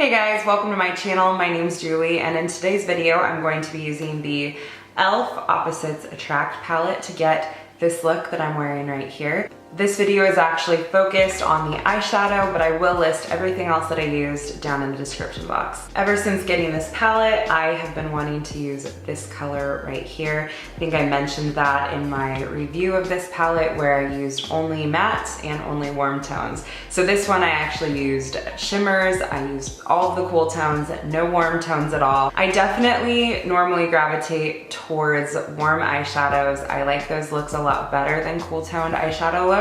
Hey guys, welcome to my channel. My name's Julie, and in today's video I'm going to be using the e.l.f. Opposites Attract palette to get this look that I'm wearing right here. This video is actually focused on the eyeshadow, but I will list everything else that I used down in the description box. Ever since getting this palette, I have been wanting to use this color right here. I think I mentioned that in my review of this palette where I used only mattes and only warm tones. So this one I actually used shimmers, I used all of the cool tones, no warm tones at all. I definitely normally gravitate towards warm eyeshadows. I like those looks a lot better than cool toned eyeshadow looks.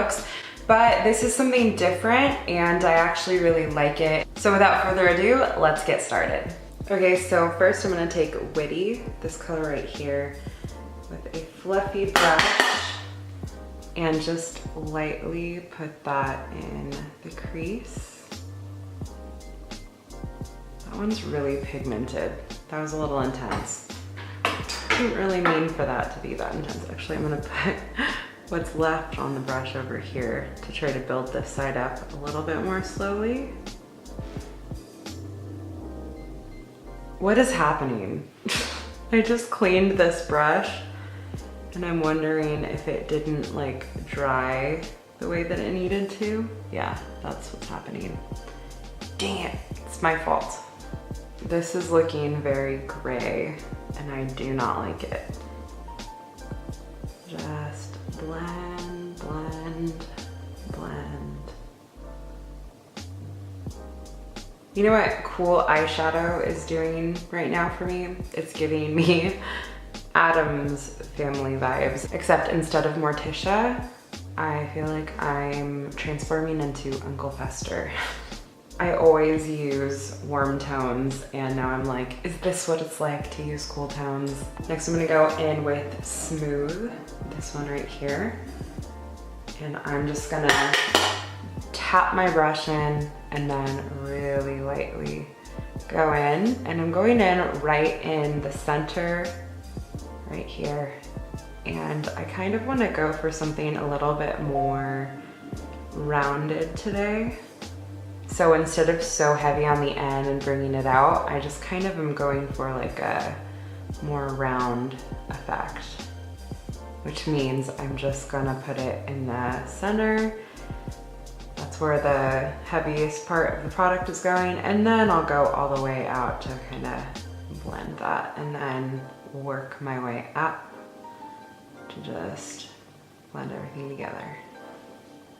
But this is something different and I actually really like it. So without further ado, let's get started. Okay, so first I'm gonna take Witty, this color right here, with a fluffy brush and just lightly put that in the crease. That one's really pigmented. That was a little intense. Didn't really mean for that to be that intense. Actually, I'm gonna put what's left on the brush over here to try to build this side up a little bit more slowly. What is happening? I just cleaned this brush and I'm wondering if it didn't like dry the way that it needed to. Yeah, that's what's happening. Dang it, it's my fault. This is looking very gray and I do not like it. Just blend, blend, blend. You know what cool eyeshadow is doing right now for me? It's giving me Addams Family vibes, except instead of Morticia, I feel like I'm transforming into Uncle Fester. I always use warm tones and now I'm like, is this what it's like to use cool tones? Next I'm gonna go in with Smooth, this one right here. And I'm just gonna tap my brush in and then really lightly go in. And I'm going in right in the center, right here. And I kind of wanna go for something a little bit more rounded today. So instead of so heavy on the end and bringing it out, I just kind of am going for like a more round effect, which means I'm just gonna put it in the center. That's where the heaviest part of the product is going. And then I'll go all the way out to kind of blend that and then work my way up to just blend everything together.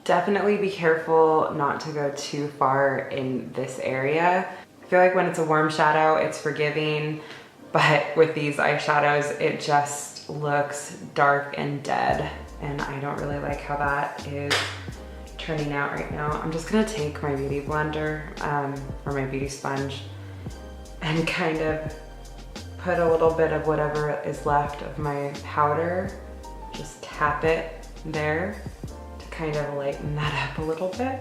Definitely be careful not to go too far in this area. I feel like when it's a warm shadow, it's forgiving, but with these eyeshadows, it just looks dark and dead, and I don't really like how that is turning out right now. I'm just gonna take my beauty blender, or my beauty sponge, and kind of put a little bit of whatever is left of my powder, just tap it there, kind of lighten that up a little bit.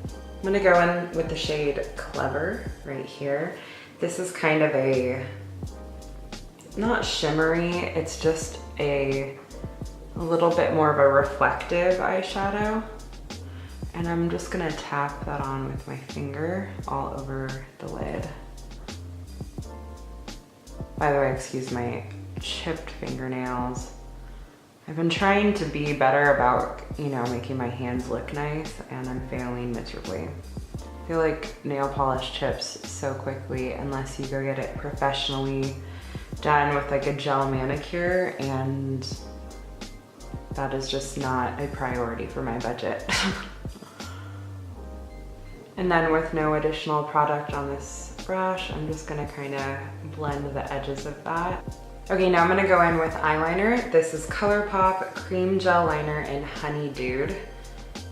I'm gonna go in with the shade Clever right here. This is kind of a, not shimmery, it's just a little bit more of a reflective eyeshadow. And I'm just gonna tap that on with my finger all over the lid. By the way, excuse my chipped fingernails. I've been trying to be better about, you know, making my hands look nice and I'm failing miserably. I feel like nail polish chips so quickly unless you go get it professionally done with like a gel manicure, and that is just not a priority for my budget. And then with no additional product on this brush, I'm just gonna kind of blend the edges of that. Okay, now I'm gonna go in with eyeliner. This is ColourPop Cream Gel Liner in Honey Dude.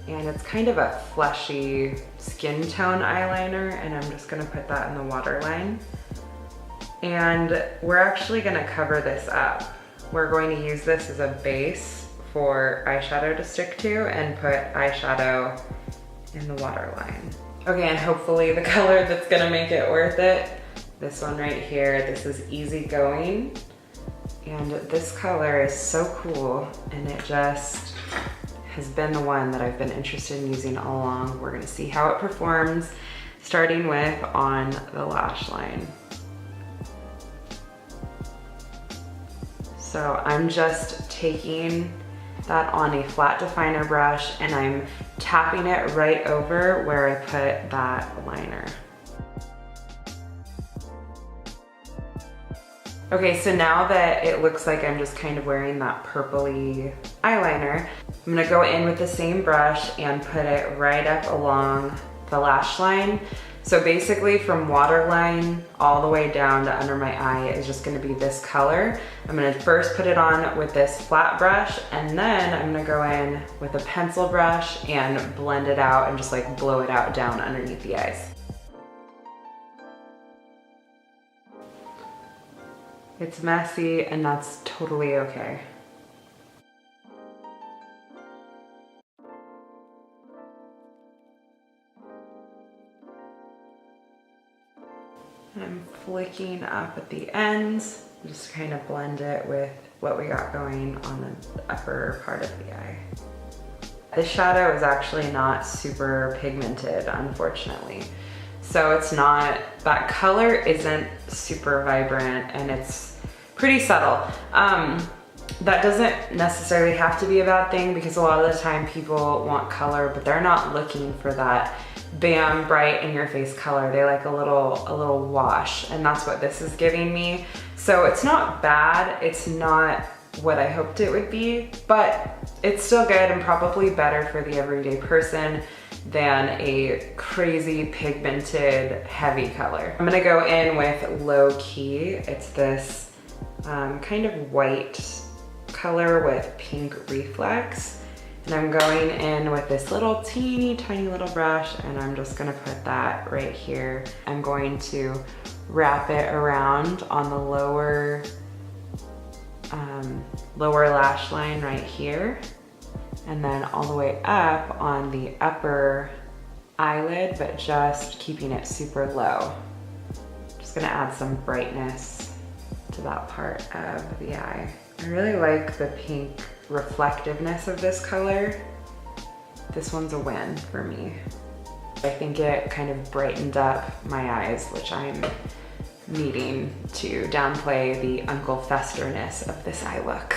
And it's kind of a fleshy skin tone eyeliner, and I'm just gonna put that in the waterline. And we're actually gonna cover this up. We're going to use this as a base for eyeshadow to stick to and put eyeshadow in the waterline. Okay, and hopefully the color that's gonna make it worth it, this one right here, this is Easy Going. And this color is so cool, and it just has been the one that I've been interested in using all along. We're gonna see how it performs. starting with on the lash line. So I'm just taking that on a flat definer brush and I'm tapping it right over where I put that liner. Okay, so now that it looks like I'm just kind of wearing that purpley eyeliner, I'm gonna go in with the same brush and put it right up along the lash line. So basically from waterline all the way down to under my eye is just gonna be this color. I'm gonna first put it on with this flat brush and then I'm gonna go in with a pencil brush and blend it out and just like blow it out down underneath the eyes. It's messy and that's totally okay. I'm flicking up at the ends, just kind of blend it with what we got going on the upper part of the eye. This shadow is actually not super pigmented, unfortunately. So it's not, that color isn't super vibrant and it's pretty subtle. That doesn't necessarily have to be a bad thing because a lot of the time people want color, but they're not looking for that bam, bright in your face color. They like a little wash, and that's what this is giving me. So it's not bad, it's not what I hoped it would be, but it's still good and probably better for the everyday person than a crazy pigmented heavy color. I'm gonna go in with Low Key. It's this kind of white color with pink reflex. And I'm going in with this little teeny tiny little brush and I'm just gonna put that right here. I'm going to wrap it around on the lower lash line right here. And then all the way up on the upper eyelid, but just keeping it super low. Just gonna add some brightness to that part of the eye. I really like the pink reflectiveness of this color. This one's a win for me. I think it kind of brightened up my eyes, which I'm needing to downplay the Uncle Festerness of this eye look.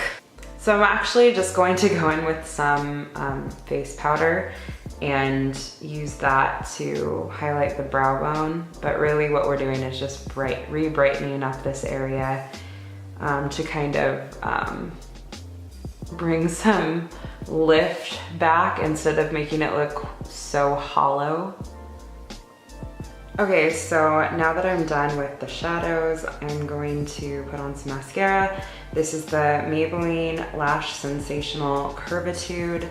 So I'm actually just going to go in with some face powder and use that to highlight the brow bone. But really what we're doing is just re-brightening up this area to kind of bring some lift back instead of making it look so hollow. Okay, so now that I'm done with the shadows, I'm going to put on some mascara. This is the Maybelline Lash Sensational Curvitude,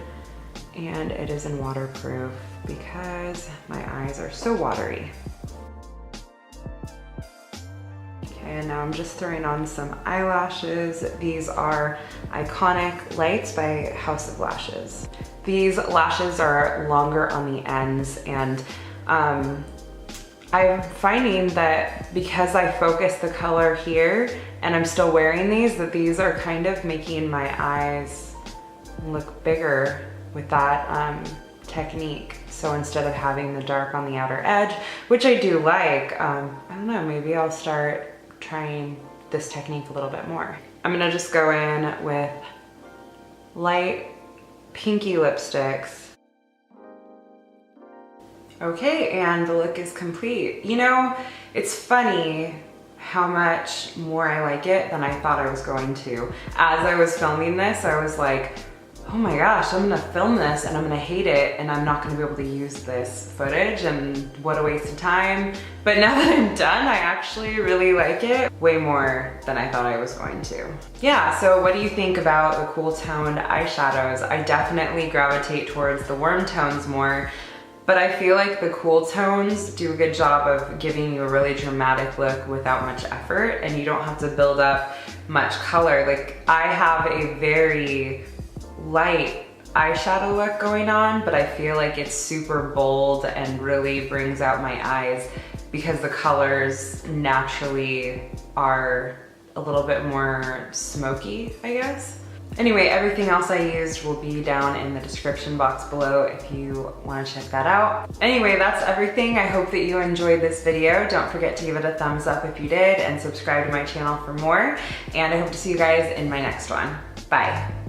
and it is in waterproof because my eyes are so watery. Okay, and now I'm just throwing on some eyelashes. These are Iconic Lights by House of Lashes. These lashes are longer on the ends, and I'm finding that because I focus the color here and I'm still wearing these, that these are kind of making my eyes look bigger with that technique. So instead of having the dark on the outer edge, which I do like, I don't know, maybe I'll start trying this technique a little bit more. I'm gonna just go in with light pinky lipsticks. Okay, and the look is complete. You know, it's funny how much more I like it than I thought I was going to. As I was filming this, I was like, oh my gosh, I'm gonna film this and I'm gonna hate it and I'm not gonna be able to use this footage and what a waste of time. But now that I'm done, I actually really like it way more than I thought I was going to. Yeah, so what do you think about the cool toned eyeshadows? I definitely gravitate towards the warm tones more, but I feel like the cool tones do a good job of giving you a really dramatic look without much effort, and you don't have to build up much color. Like, I have a very light eyeshadow look going on, but I feel like it's super bold and really brings out my eyes because the colors naturally are a little bit more smoky, I guess. Anyway, everything else I used will be down in the description box below if you want to check that out. Anyway, that's everything. I hope that you enjoyed this video. Don't forget to give it a thumbs up if you did and subscribe to my channel for more. And I hope to see you guys in my next one. Bye.